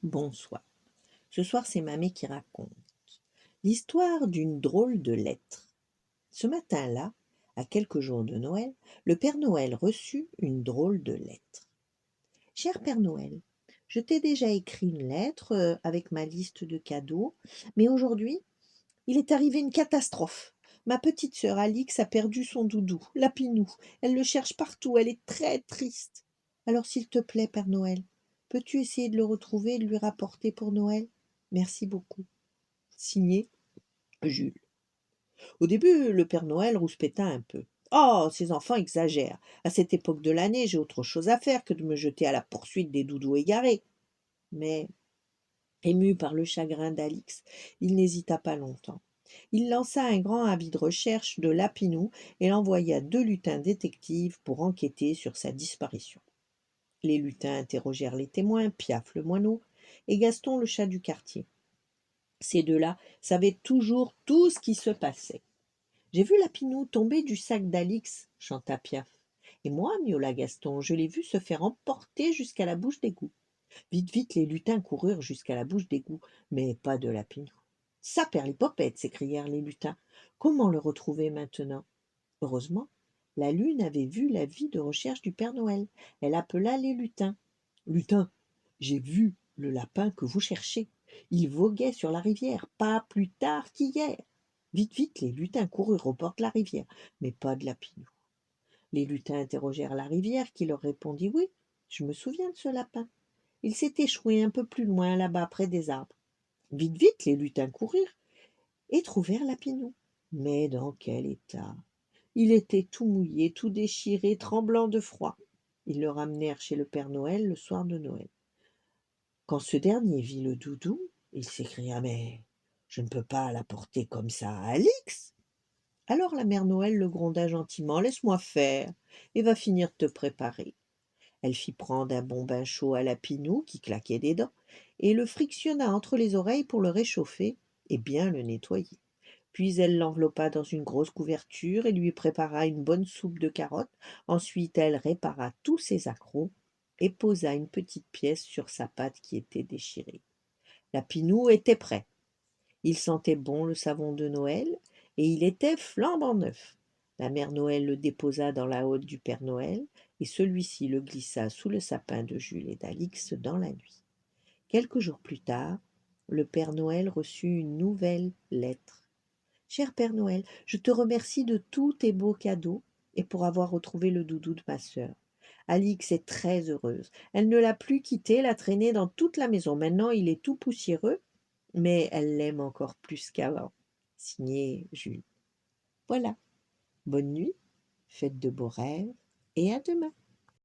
Bonsoir. Ce soir, c'est Mamie qui raconte l'histoire d'une drôle de lettre. Ce matin-là, à quelques jours de Noël, le Père Noël reçut une drôle de lettre. Cher Père Noël, je t'ai déjà écrit une lettre avec ma liste de cadeaux, mais aujourd'hui, il est arrivé une catastrophe. Ma petite sœur Alix a perdu son doudou, Lapinou. Elle le cherche partout, elle est très triste. Alors s'il te plaît, Père Noël, peux-tu essayer de le retrouver et de lui rapporter pour Noël? Merci beaucoup. Signé Jules. Au début, le Père Noël rouspéta un peu. Oh, ces enfants exagèrent. À cette époque de l'année, j'ai autre chose à faire que de me jeter à la poursuite des doudous égarés. Mais, ému par le chagrin d'Alix, il n'hésita pas longtemps. Il lança un grand avis de recherche de Lapinou et envoya 2 lutins détectives pour enquêter sur sa disparition. Les lutins interrogèrent les témoins, Piaf le moineau et Gaston le chat du quartier. Ces deux-là savaient toujours tout ce qui se passait. J'ai vu Lapinou tomber du sac d'Alix, chanta Piaf. Et moi, miaula Gaston, je l'ai vu se faire emporter jusqu'à la bouche d'égout. Vite, vite, les lutins coururent jusqu'à la bouche d'égout, mais pas de Lapinou. Ça, Perlipopette, s'écrièrent les lutins. Comment le retrouver maintenant? Heureusement, la lune avait vu l'avis de recherche du Père Noël. Elle appela les lutins. Lutins, j'ai vu le lapin que vous cherchez. Il voguait sur la rivière, pas plus tard qu'hier. Vite, vite, les lutins coururent au bord de la rivière, mais pas de Lapinou. Les lutins interrogèrent la rivière, qui leur répondit oui, je me souviens de ce lapin. Il s'est échoué un peu plus loin, là-bas, près des arbres. Vite, vite, les lutins coururent et trouvèrent Lapinou. Mais dans quel état? Il était tout mouillé, tout déchiré, tremblant de froid. Ils le ramenèrent chez le Père Noël le soir de Noël. Quand ce dernier vit le doudou, il s'écria: mais je ne peux pas l'apporter comme ça à Alix. Alors la mère Noël le gronda gentiment: laisse-moi faire, et va finir de te préparer. Elle fit prendre un bon bain chaud à Lapinou, qui claquait des dents, et le frictionna entre les oreilles pour le réchauffer et bien le nettoyer. Puis elle l'enveloppa dans une grosse couverture et lui prépara une bonne soupe de carottes. Ensuite elle répara tous ses accrocs et posa une petite pièce sur sa patte qui était déchirée. Lapinou était prêt. Il sentait bon le savon de Noël et il était flambant neuf. La mère Noël le déposa dans la hotte du Père Noël et celui-ci le glissa sous le sapin de Jules et d'Alix dans la nuit. Quelques jours plus tard, le Père Noël reçut une nouvelle lettre. Cher Père Noël, je te remercie de tous tes beaux cadeaux et pour avoir retrouvé le doudou de ma sœur. Alix est très heureuse. Elle ne l'a plus quitté, l'a traîné dans toute la maison. Maintenant, il est tout poussiéreux, mais elle l'aime encore plus qu'avant. Signé Jules. Voilà. Bonne nuit, faites de beaux rêves et à demain.